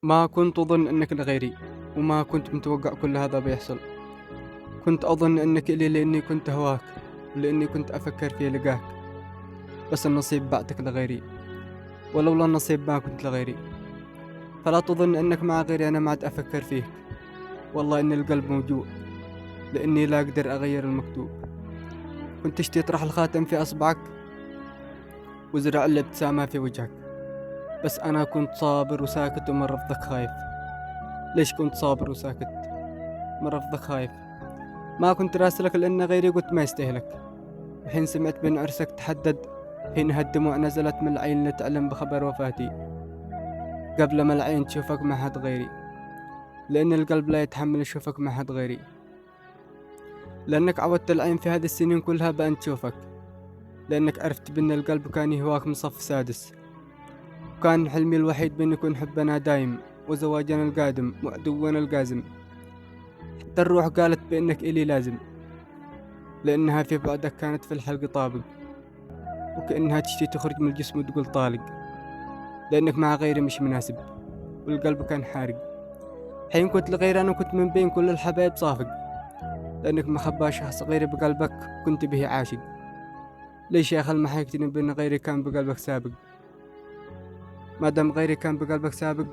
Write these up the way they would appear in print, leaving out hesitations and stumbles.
ما كنت أظن أنك لغيري، وما كنت متوقع كل هذا بيحصل. كنت أظن أنك إلي لأني كنت هواك، ولأني كنت أفكر في لقاك. بس النصيب بعتك لغيري، ولولا النصيب ما كنت لغيري. فلا تظن أنك مع غيري أنا ما عاد أفكر فيك. والله إن القلب موجوع، لأني لا أقدر أغير المكتوب. كنت تشتي تطرح الخاتم في أصبعك وزرع الابتسامة في وجهك، بس أنا كنت صابر وساكت ومن رفضك خايف. ليش كنت صابر وساكت؟ من رفضك خايف. ما كنت راسلك لأن غيري قلت ما يستاهلك. وحين سمعت بأن عرسك تحدد، حينها الدموع نزلت من العين لتعلم بخبر وفاتي، قبل ما العين تشوفك مع حد غيري. لأن القلب لا يتحمل يشوفك مع حد غيري، لأنك عودت العين في هذه السنين كلها بأن تشوفك. لأنك عرفت بأن القلب كان يهواك من صف سادس، وكان حلمي الوحيد بأن يكون حبنا دايم، وزواجنا القادم، وعدونا القازم. حتى الروح قالت بأنك إلي لازم، لأنها في بعدك كانت في الحلق طابق، وكأنها تشتي تخرج من الجسم وتقول طالق. لأنك مع غيري مش مناسب، والقلب كان حارق. حين كنت لغير أنا كنت من بين كل الحبايب صافق، لأنك ما خبى شخص غيري بقلبك كنت به عاشق. ليش يا أخي ما حيكتني بأن غيري كان بقلبك سابق؟ ما دام غيري كان بقلبك سابق،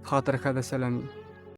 خاطرك هذا سلامي.